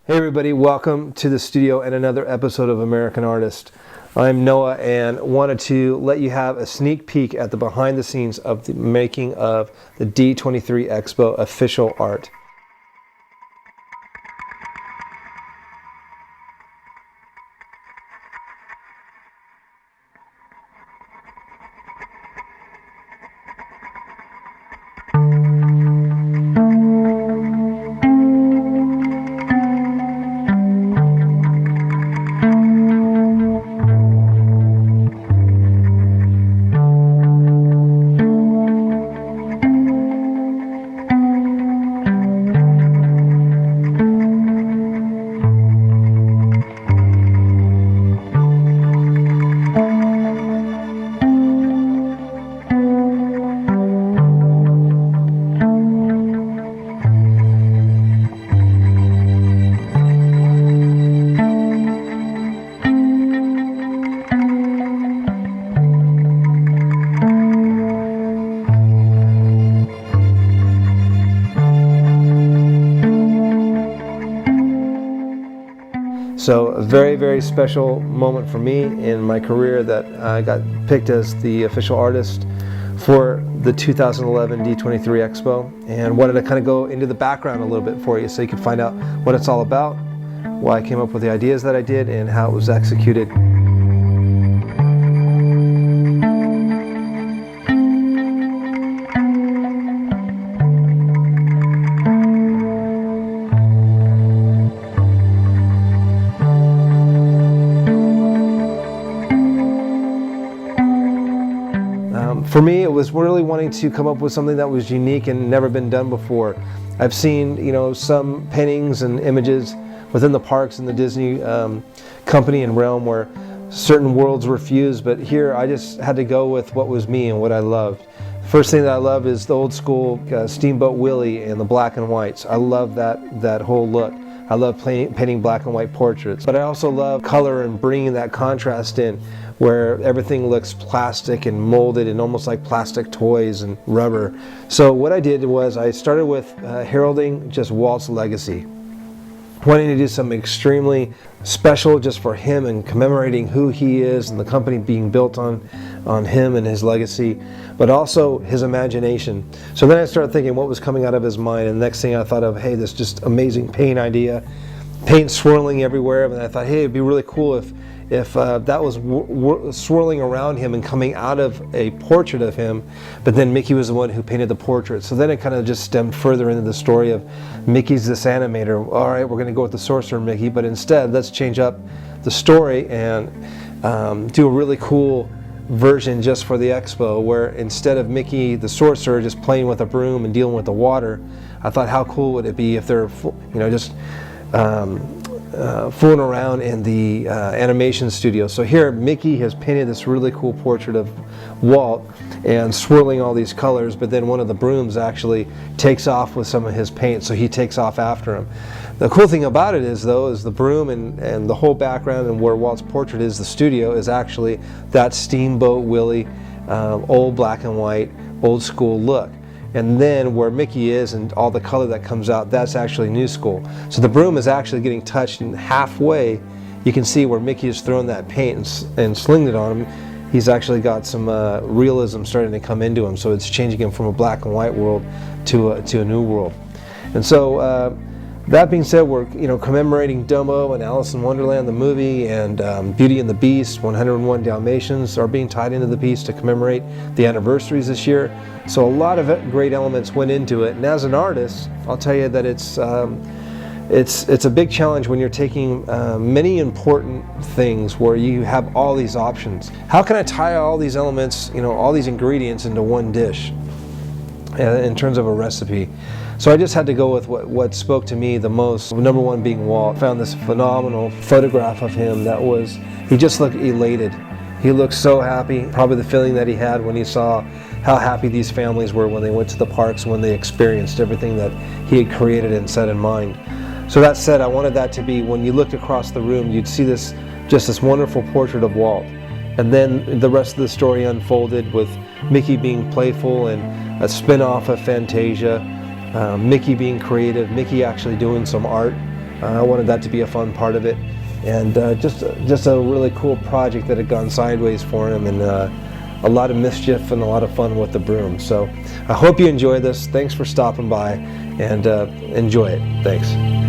Hey everybody, welcome to the studio and another episode of American Artist. I'm Noah and wanted to let you have a sneak peek at the behind the scenes of the making of the D23 Expo official art. So a very, very special moment for me in my career that I got picked as the official artist for the 2011 D23 Expo, and wanted to kind of go into the background a little bit for you so you can find out what it's all about, why I came up with the ideas that I did, and how it was executed. For me, it was really wanting to come up with something that was unique and never been done before. I've seen, some paintings and images within the parks and the Disney company and realm where certain worlds were fused, but here I just had to go with what was me and what I loved. First thing that I love is the old school Steamboat Willie and the black and whites. I love that whole look. I love painting black and white portraits, but I also love color and bringing that contrast in, where everything looks plastic and molded and almost like plastic toys and rubber. So what I did was I started with heralding just Walt's legacy, wanting to do something extremely special just for him and commemorating who he is and the company being built on him and his legacy, but also his imagination. So then I started thinking what was coming out of his mind, and the next thing I thought of, hey, this just amazing paint idea, paint swirling everywhere, and I thought, hey, it'd be really cool if that was swirling around him and coming out of a portrait of him, but then Mickey was the one who painted the portrait. So then it kind of just stemmed further into the story of Mickey's this animator. All right, we're going to go with the sorcerer Mickey, but instead let's change up the story and do a really cool version just for the expo, where instead of Mickey the sorcerer just playing with a broom and dealing with the water, I thought how cool would it be if they're just fooling around in the animation studio. So here Mickey has painted this really cool portrait of Walt and swirling all these colors, but then one of the brooms actually takes off with some of his paint, so he takes off after him. The cool thing about it is the broom and the whole background and where Walt's portrait is, the studio, is actually that Steamboat Willie old black and white old school look. And then where Mickey is and all the color that comes out, that's actually new school. So the broom is actually getting touched, and halfway you can see where Mickey is throwing that paint and slinging it on him. He's actually got some realism starting to come into him, so it's changing him from a black and white world to a new world. And so that being said, we're commemorating Dumbo and Alice in Wonderland, the movie, and Beauty and the Beast, 101 Dalmatians are being tied into the piece to commemorate the anniversaries this year. So a lot of great elements went into it, and as an artist, I'll tell you that it's a big challenge when you're taking many important things where you have all these options. How can I tie all these elements, all these ingredients into one dish in terms of a recipe? So I just had to go with what spoke to me the most, number one being Walt. I found this phenomenal photograph of him he just looked elated. He looked so happy, probably the feeling that he had when he saw how happy these families were when they went to the parks, when they experienced everything that he had created and set in mind. So that said, I wanted that to be, when you looked across the room, you'd see this wonderful portrait of Walt. And then the rest of the story unfolded with Mickey being playful and a spin-off of Fantasia, Mickey being creative, Mickey actually doing some art I wanted that to be a fun part of it, and just a really cool project that had gone sideways for him, and a lot of mischief and a lot of fun with the broom. So I hope you enjoy this. Thanks for stopping by, and enjoy it. Thanks.